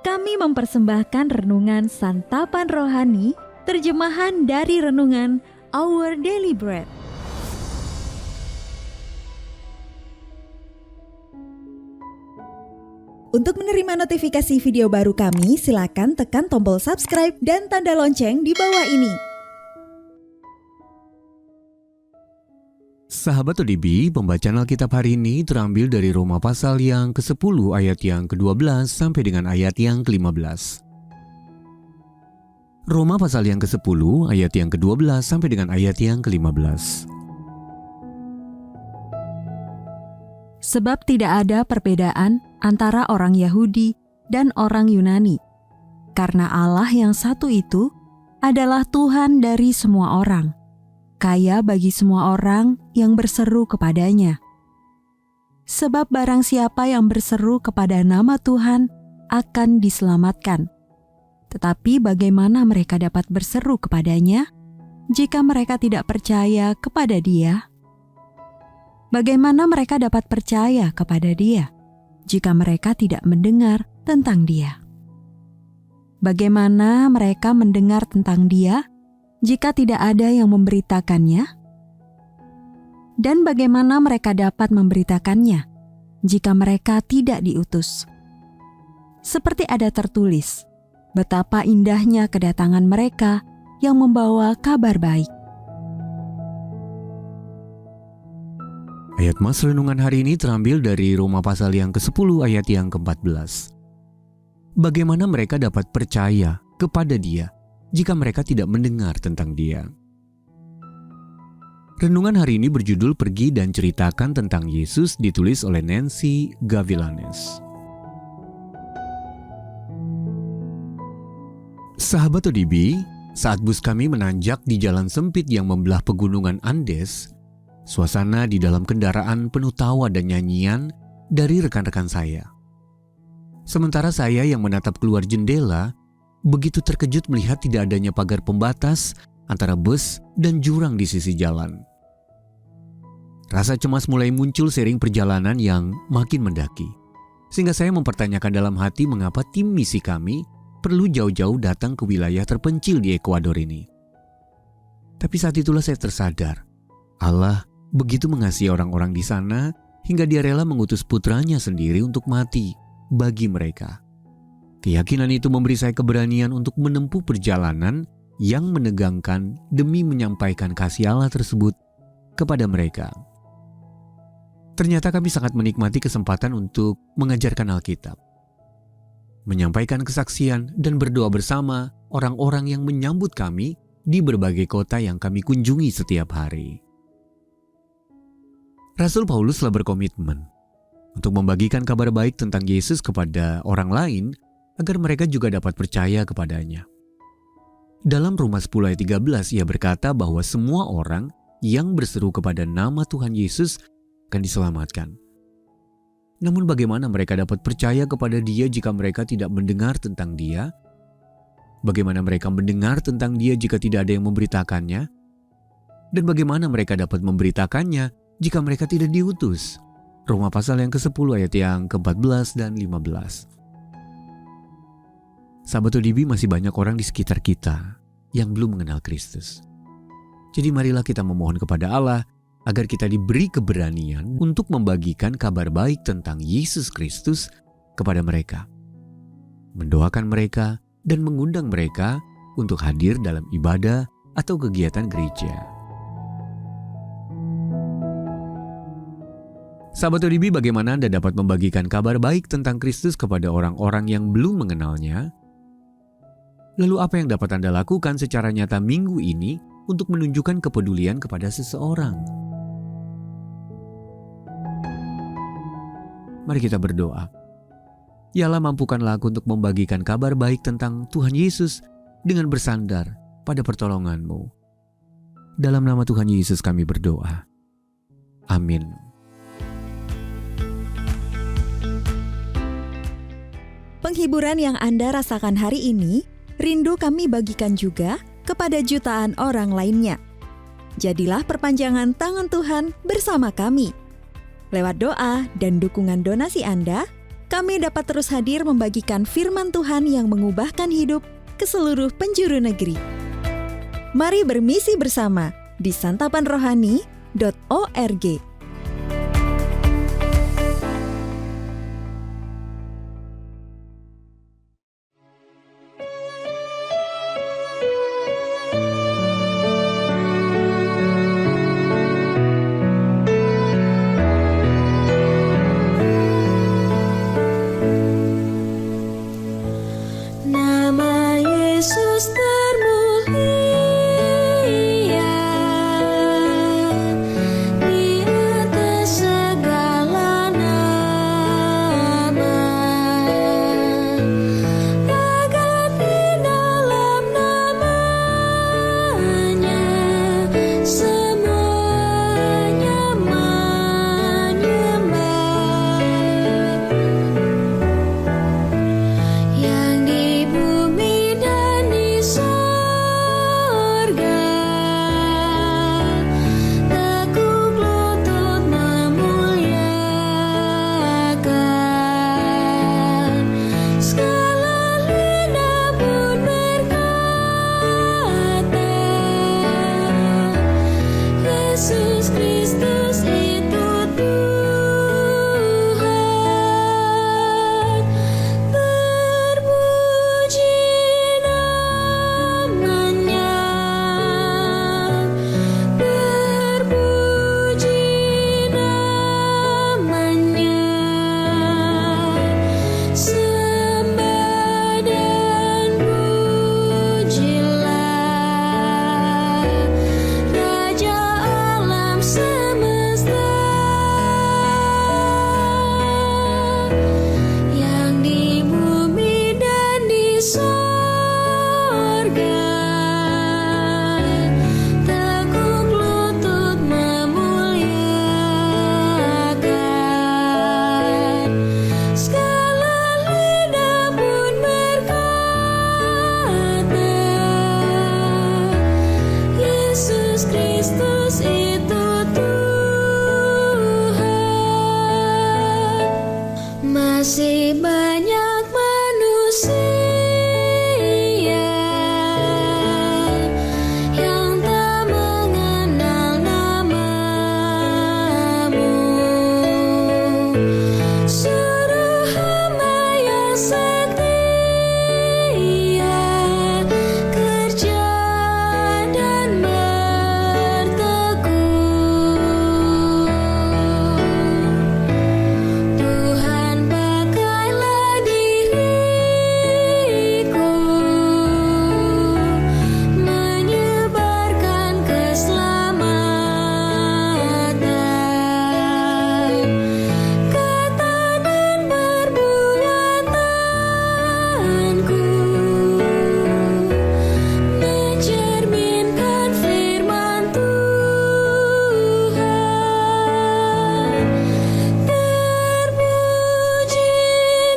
kami mempersembahkan renungan Santapan Rohani, terjemahan dari renungan Our Daily Bread. Untuk menerima notifikasi video baru kami, silakan tekan tombol subscribe dan tanda lonceng di bawah ini. Sahabat ODB, pembacaan Alkitab hari ini terambil dari Roma pasal yang ke-10 ayat yang ke-12 sampai dengan ayat yang ke-15. Roma pasal yang ke-10 ayat yang ke-12 sampai dengan ayat yang ke-15. Sebab tidak ada perbedaan antara orang Yahudi dan orang Yunani, karena Allah yang satu itu adalah Tuhan dari semua orang, kaya bagi semua orang yang berseru kepadanya. Sebab barang siapa yang berseru kepada nama Tuhan akan diselamatkan. Tetapi bagaimana mereka dapat berseru kepadanya jika mereka tidak percaya kepada Dia? Bagaimana mereka dapat percaya kepada Dia jika mereka tidak mendengar tentang Dia? Bagaimana mereka mendengar tentang Dia jika tidak ada yang memberitakannya? Dan bagaimana mereka dapat memberitakannya jika mereka tidak diutus? Seperti ada tertulis, betapa indahnya kedatangan mereka yang membawa kabar baik. Ayat mas renungan hari ini terambil dari Roma pasal yang ke-10 ayat yang ke-14. Bagaimana mereka dapat percaya kepada Dia jika mereka tidak mendengar tentang Dia? Renungan hari ini berjudul Pergi dan Ceritakan tentang Yesus, ditulis oleh Nancy Gavilanes. Sahabat ODB, saat bus kami menanjak di jalan sempit yang membelah pegunungan Andes, suasana di dalam kendaraan penuh tawa dan nyanyian dari rekan-rekan saya. Sementara saya yang menatap keluar jendela, begitu terkejut melihat tidak adanya pagar pembatas antara bus dan jurang di sisi jalan. Rasa cemas mulai muncul seiring perjalanan yang makin mendaki, sehingga saya mempertanyakan dalam hati mengapa tim misi kami perlu jauh-jauh datang ke wilayah terpencil di Ekuador ini. Tapi saat itulah saya tersadar, Allah begitu mengasihi orang-orang di sana hingga Dia rela mengutus putranya sendiri untuk mati bagi mereka. Keyakinan itu memberi saya keberanian untuk menempuh perjalanan yang menegangkan demi menyampaikan kasih Allah tersebut kepada mereka. Ternyata kami sangat menikmati kesempatan untuk mengajarkan Alkitab, menyampaikan kesaksian dan berdoa bersama orang-orang yang menyambut kami di berbagai kota yang kami kunjungi setiap hari. Rasul Paulus telah berkomitmen untuk membagikan kabar baik tentang Yesus kepada orang lain agar mereka juga dapat percaya kepadanya. Dalam Roma 10 ayat 13 ia berkata bahwa semua orang yang berseru kepada nama Tuhan Yesus akan diselamatkan. Namun bagaimana mereka dapat percaya kepada Dia jika mereka tidak mendengar tentang Dia? Bagaimana mereka mendengar tentang Dia jika tidak ada yang memberitakannya? Dan bagaimana mereka dapat memberitakannya jika mereka tidak diutus? Roma pasal yang ke-10 ayat yang ke-14 dan 15. Sahabat ODB, masih banyak orang di sekitar kita yang belum mengenal Kristus. Jadi marilah kita memohon kepada Allah agar kita diberi keberanian untuk membagikan kabar baik tentang Yesus Kristus kepada mereka. Mendoakan mereka dan mengundang mereka untuk hadir dalam ibadah atau kegiatan gereja. Sahabat ODB, bagaimana Anda dapat membagikan kabar baik tentang Kristus kepada orang-orang yang belum mengenalnya? Lalu apa yang dapat Anda lakukan secara nyata minggu ini untuk menunjukkan kepedulian kepada seseorang? Mari kita berdoa. Ya Allah, mampukanlah aku untuk membagikan kabar baik tentang Tuhan Yesus dengan bersandar pada pertolongan-Mu. Dalam nama Tuhan Yesus kami berdoa. Amin. Penghiburan yang Anda rasakan hari ini, rindu kami bagikan juga kepada jutaan orang lainnya. Jadilah perpanjangan tangan Tuhan bersama kami. Lewat doa dan dukungan donasi Anda, kami dapat terus hadir membagikan firman Tuhan yang mengubahkan hidup ke seluruh penjuru negeri. Mari bermisi bersama di santapanrohani.org. Nama Yesus termulia di atas segala nama. Bahkan di dalam namanya semuanya menyembah. Yang di bumi dan di sorga tekuk lutut memuliakan. Segala lidah pun berkata, Yesus Kristus itu Tuhan. Terpuji namanya, terpuji namanya. Sembah dan pujilah Raja alam semesta. Yang di bumi dan di sorga tekuk lutut memuliakan. Segala lidah pun berkata, Yesus Kristus itu Tuhan. Masih banyak manusia yang tak mengenal namamu. Suruh hamba yang setia kerja dan bertekun. Tuhan pakailah diriku menyebarkan keselamatan. Kata dan perbuatanku mencerminkan firman Tuhan. Terpuji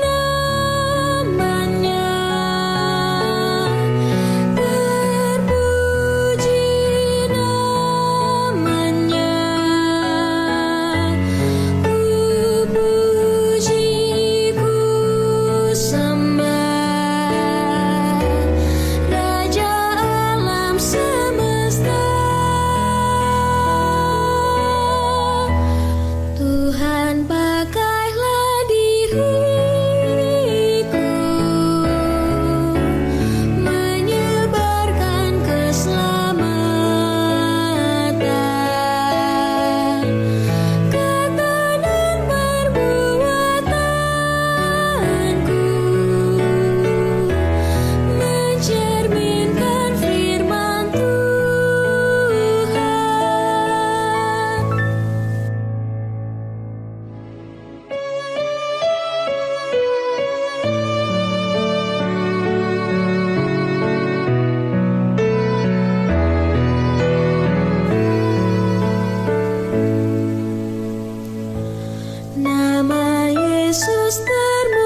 namanya, terpuji namanya. Ku puji, ku sembah Raja alam semesta. Tuhan pakailah diriku menyebarkan keselamatan. Kata dan perbuatanku mencerminkan firman Tuhan. Nama Yesus termulia